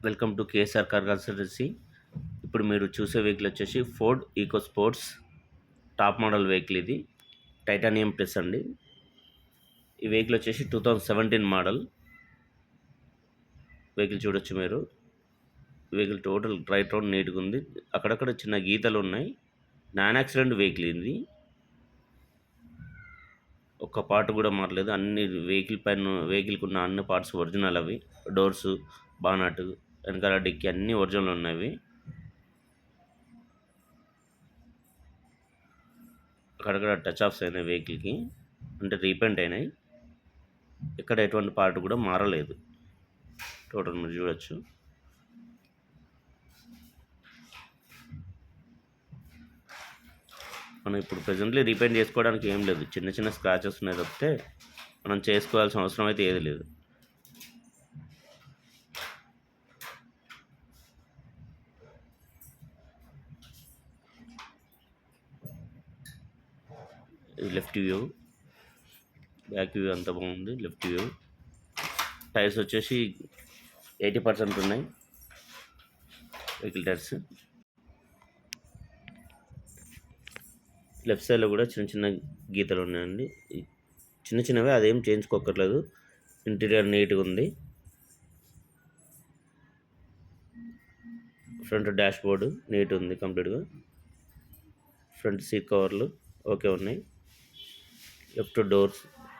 Welcome to KSR car consultancy. ఇప్పుడు మీరు చూసే వెహికల్ వచ్చేసి Ford Eco Sports top model vehicle. ఇది టైటానియం ప్లస్ అండి. ఈ వెహికల్ వచ్చేసి 2017 మోడల్ వెహికల్. చూడొచ్చు మీరు. వెహికల్ టోటల్ రైట్ రౌండ్ నీట్గా ఉంది. అక్కడక్కడ చిన్న గీతలు ఉన్నాయి. నాన్ యాక్సిడెంట్ వెహికల్ ఇది. ఒక్క పార్ట్ కూడా మారలేదు. అన్ని వెహికల్కి ఉన్న అన్ని పార్ట్స్ ఒరిజినల్. అవి డోర్స్, బానట్, వెనకాల డిక్కీ అన్నీ ఒరిజినల్ ఉన్నవి. అక్కడక్కడ టచ్ ఆఫ్స్ అయినాయి వెహికల్కి, అంటే రీపెయింట్ అయినాయి. ఇక్కడ ఎటువంటి పార్ట్ కూడా మారలేదు. టోటల్ మీరు చూడొచ్చు. మనం ఇప్పుడు ప్రెజెంట్లీ రీపెయింట్ చేసుకోవడానికి ఏం లేదు. చిన్న చిన్న స్క్రాచెస్ ఉన్నాయి తప్పితే మనం చేసుకోవాల్సిన అవసరం అయితే ఏది లేదు. ఇది లెఫ్ట్ వ్యూ, బ్యాక్ వ్యూ అంతా బాగుంది. లెఫ్ట్ వ్యూ టైర్స్ వచ్చేసి 80% ఉన్నాయి వెహికల్ టైర్స్. లెఫ్ట్ సైడ్లో కూడా చిన్న చిన్న గీతలు ఉన్నాయండి. చిన్న చిన్నవే, అదేం చేయించుకోకర్లేదు. ఇంటీరియర్ నీట్గా ఉంది. ఫ్రంట్ డాష్ బోర్డు నీట్ ఉంది కంప్లీట్గా. ఫ్రంట్ సీట్ కవర్లు ఓకే ఉన్నాయి. లెఫ్ట్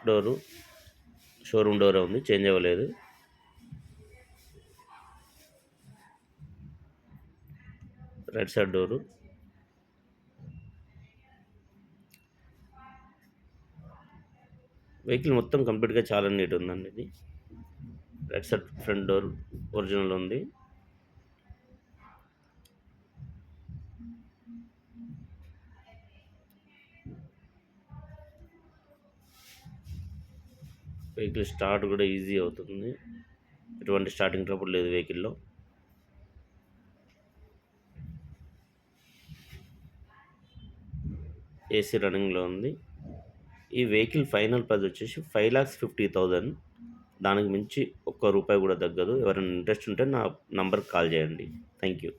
డోరు షోరూమ్ డోరే ఉంది, చేంజ్ అవ్వలేదు. రైట్ సైడ్ డోరు, వెహికల్ మొత్తం కంప్లీట్గా చాలా నీట్ ఉందండి. ఇది right side front door original ఉంది. వెహికల్ స్టార్ట్ కూడా ఈజీ అవుతుంది. ఎటువంటి స్టార్టింగ్ ట్రబుల్ లేదు వెహికల్లో. ఏసీ రన్నింగ్లో ఉంది. ఈ వెహికల్ ఫైనల్ ప్రైస్ వచ్చేసి 5,50,000. దానికి మించి ఒక్క రూపాయి కూడా తగ్గదు. ఎవరైనా ఇంట్రెస్ట్ ఉంటే నా నంబర్కి కాల్ చేయండి. Thank you.